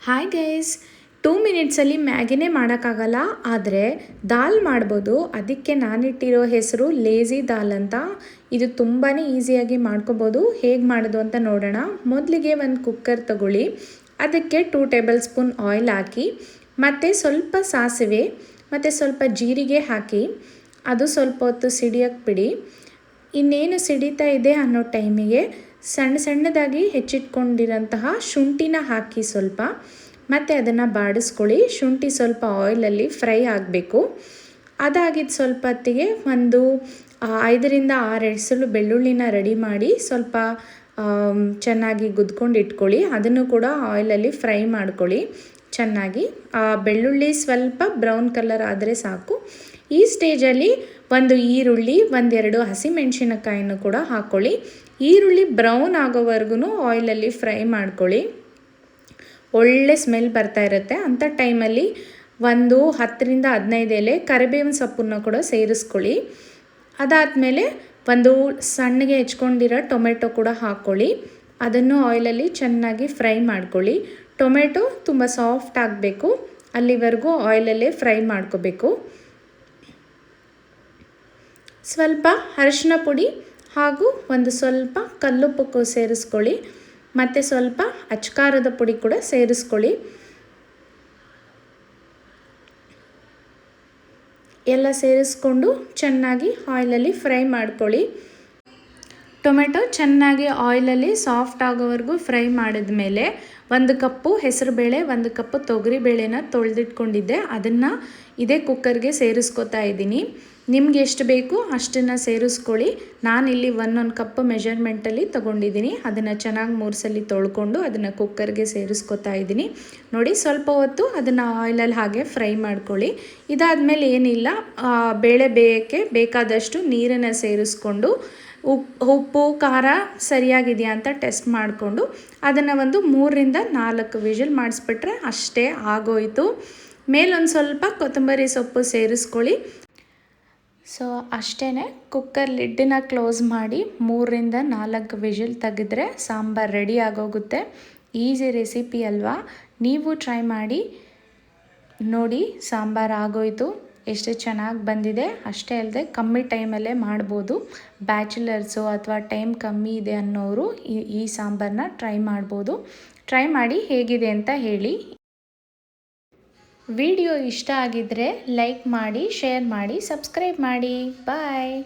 Hi guys, 2 ಮಿನಿಟ್ಸಲ್ಲಿ ಮ್ಯಾಗಿನೇ ಮಾಡೋಕ್ಕಾಗಲ್ಲ, ಆದರೆ ದಾಲ್ ಮಾಡ್ಬೋದು. ಅದಕ್ಕೆ ನಾನಿಟ್ಟಿರೋ ಹೆಸರು ಲೇಝಿ ದಾಲ್ ಅಂತ. ಇದು ತುಂಬಾ ಈಸಿಯಾಗಿ ಮಾಡ್ಕೋಬೋದು. ಹೇಗೆ ಮಾಡೋದು ಅಂತ ನೋಡೋಣ. ಮೊದಲಿಗೆ ಒಂದು ಕುಕ್ಕರ್ ತಗೊಳ್ಳಿ, ಅದಕ್ಕೆ 2 ಟೇಬಲ್ ಸ್ಪೂನ್ ಆಯಿಲ್ ಹಾಕಿ, ಮತ್ತು ಸ್ವಲ್ಪ ಸಾಸಿವೆ ಮತ್ತು ಸ್ವಲ್ಪ ಜೀರಿಗೆ ಹಾಕಿ ಅದು ಸ್ವಲ್ಪ ಹೊತ್ತು ಸಿಡಿಯೋಕ್ಕೆ ಬಿಡಿ. ಇನ್ನೇನು ಸಿಡಿತಾ ಇದೆ ಅನ್ನೋ ಟೈಮಿಗೆ ಸಣ್ಣದಾಗಿ ಹೆಚ್ಚಿಟ್ಕೊಂಡಿರೋಂತಹ ಶುಂಠಿನ ಹಾಕಿ ಸ್ವಲ್ಪ, ಮತ್ತು ಅದನ್ನು ಬಾಡಿಸ್ಕೊಳ್ಳಿ. ಶುಂಠಿ ಸ್ವಲ್ಪ ಆಯಿಲಲ್ಲಿ ಫ್ರೈ ಆಗಬೇಕು. ಅದಾಗಿದ್ದು ಸ್ವಲ್ಪ ಹೊತ್ತಿಗೆ ಒಂದು 5ರಿಂದ 6 ಎಸಳು ಬೆಳ್ಳುಳ್ಳಿನ ರೆಡಿ ಮಾಡಿ ಸ್ವಲ್ಪ ಚೆನ್ನಾಗಿ ಗುದ್ಕೊಂಡು ಇಟ್ಕೊಳ್ಳಿ. ಅದನ್ನು ಕೂಡ ಆಯಿಲಲ್ಲಿ ಫ್ರೈ ಮಾಡ್ಕೊಳ್ಳಿ ಚೆನ್ನಾಗಿ. ಬೆಳ್ಳುಳ್ಳಿ ಸ್ವಲ್ಪ ಬ್ರೌನ್ ಕಲರ್ ಆದರೆ ಸಾಕು. ಈ ಸ್ಟೇಜಲ್ಲಿ ಒಂದು ಈರುಳ್ಳಿ, 1-2 ಹಸಿಮೆಣಸಿನಕಾಯಿನೂ ಕೂಡ ಹಾಕ್ಕೊಳ್ಳಿ. ಈರುಳ್ಳಿ ಬ್ರೌನ್ ಆಗೋವರೆಗೂ ಆಯಿಲಲ್ಲಿ ಫ್ರೈ ಮಾಡ್ಕೊಳ್ಳಿ. ಒಳ್ಳೆ ಸ್ಮೆಲ್ ಬರ್ತಾ ಇರುತ್ತೆ. ಅಂಥ ಟೈಮಲ್ಲಿ ಒಂದು 10ರಿಂದ 15 ಎಲೆ ಕರಿಬೇವಿನ ಸೊಪ್ಪನ್ನು ಕೂಡ ಸೇರಿಸ್ಕೊಳ್ಳಿ. ಅದಾದಮೇಲೆ ಒಂದು ಸಣ್ಣಗೆ ಹೆಚ್ಕೊಂಡಿರೋ ಟೊಮೆಟೊ ಕೂಡ ಹಾಕ್ಕೊಳ್ಳಿ. ಅದನ್ನು ಆಯಿಲಲ್ಲಿ ಚೆನ್ನಾಗಿ ಫ್ರೈ ಮಾಡ್ಕೊಳ್ಳಿ. ಟೊಮೆಟೊ ತುಂಬ ಸಾಫ್ಟ್ ಆಗಬೇಕು, ಅಲ್ಲಿವರೆಗೂ ಆಯಿಲಲ್ಲೇ ಫ್ರೈ ಮಾಡ್ಕೋಬೇಕು. ಸ್ವಲ್ಪ ಅರಿಶಿನ ಪುಡಿ ಹಾಗೂ ಒಂದು ಸ್ವಲ್ಪ ಕಲ್ಲುಪ್ಪು ಸೇರಿಸ್ಕೊಳ್ಳಿ, ಮತ್ತು ಸ್ವಲ್ಪ ಅಚ್ಕಾರದ ಪುಡಿ ಕೂಡ ಸೇರಿಸ್ಕೊಳ್ಳಿ. ಎಲ್ಲ ಸೇರಿಸ್ಕೊಂಡು ಚೆನ್ನಾಗಿ ಆಯಿಲಲ್ಲಿ ಫ್ರೈ ಮಾಡ್ಕೊಳ್ಳಿ. ಟೊಮೆಟೊ ಚೆನ್ನಾಗಿ ಆಯಿಲಲ್ಲಿ ಸಾಫ್ಟ್ ಆಗೋವರೆಗೂ ಫ್ರೈ ಮಾಡಿದ ಮೇಲೆ 1 ಕಪ್ಪು ಹೆಸರುಬೇಳೆ, 1 ಕಪ್ಪು ತೊಗರಿಬೇಳೆನ ತೊಳೆದಿಟ್ಕೊಂಡಿದ್ದೆ, ಅದನ್ನು ಇದೇ ಕುಕ್ಕರ್ಗೆ ಸೇರಿಸ್ಕೊತಾ ಇದ್ದೀನಿ. ನಿಮ್ಗೆ ಎಷ್ಟು ಬೇಕು ಅಷ್ಟನ್ನು ಸೇರಿಸ್ಕೊಳ್ಳಿ. ನಾನಿಲ್ಲಿ 1 ಕಪ್ ಮೆಜರ್ಮೆಂಟಲ್ಲಿ ತೊಗೊಂಡಿದ್ದೀನಿ. ಅದನ್ನು ಚೆನ್ನಾಗಿ 3 ಸಲ ತೊಳ್ಕೊಂಡು ಅದನ್ನು ಕುಕ್ಕರ್ಗೆ ಸೇರಿಸ್ಕೊತಾ ಇದ್ದೀನಿ. ನೋಡಿ, ಸ್ವಲ್ಪ ಹೊತ್ತು ಅದನ್ನು ಆಯಿಲಲ್ಲಿ ಹಾಗೆ ಫ್ರೈ ಮಾಡ್ಕೊಳ್ಳಿ. ಇದಾದಮೇಲೆ ಏನಿಲ್ಲ, ಬೇಳೆ ಬೇಯಕ್ಕೆ ಬೇಕಾದಷ್ಟು ನೀರನ್ನು ಸೇರಿಸ್ಕೊಂಡು ಉಪ್ಪು ಖಾರ ಸರಿಯಾಗಿದೆಯಾ ಅಂತ ಟೆಸ್ಟ್ ಮಾಡಿಕೊಂಡು ಅದನ್ನು ಒಂದು 3ರಿಂದ 4 ವಿಷಲ್ ಮಾಡಿಸ್ಬಿಟ್ರೆ ಅಷ್ಟೇ, ಆಗೋಯಿತು. ಮೇಲೊಂದು ಸ್ವಲ್ಪ ಕೊತ್ತಂಬರಿ ಸೊಪ್ಪು ಸೇರಿಸ್ಕೊಳ್ಳಿ. ಸೊ ಅಷ್ಟೇ, ಕುಕ್ಕರ್ ಲಿಡ್ಡನ್ನ ಕ್ಲೋಸ್ ಮಾಡಿ 3ರಿಂದ 4 ವಿಷಲ್ ತೆಗೆದ್ರೆ ಸಾಂಬಾರು ರೆಡಿ ಆಗೋಗುತ್ತೆ. ಈಸಿ ರೆಸಿಪಿ ಅಲ್ವಾ? ನೀವು ಟ್ರೈ ಮಾಡಿ ನೋಡಿ. ಸಾಂಬಾರು ಆಗೋಯಿತು. ಎಷ್ಟು ಚೆನ್ನಾಗಿ ಬಂದಿದೆ. ಅಷ್ಟೇ ಅಲ್ಲದೆ ಕಮ್ಮಿ ಟೈಮಲ್ಲೇ ಮಾಡ್ಬೋದು. ಬ್ಯಾಚುಲರ್ಸು ಅಥವಾ ಟೈಮ್ ಕಮ್ಮಿ ಇದೆ ಅನ್ನೋರು ಈ ಸಾಂಬಾರನ್ನ ಟ್ರೈ ಮಾಡ್ಬೋದು. ಟ್ರೈ ಮಾಡಿ ಹೇಗಿದೆ ಅಂತ ಹೇಳಿ. ವಿಡಿಯೋ ಇಷ್ಟ ಆಗಿದ್ದರೆ ಲೈಕ್ ಮಾಡಿ, ಶೇರ್ ಮಾಡಿ, ಸಬ್ಸ್ಕ್ರೈಬ್ ಮಾಡಿ. ಬಾಯ್.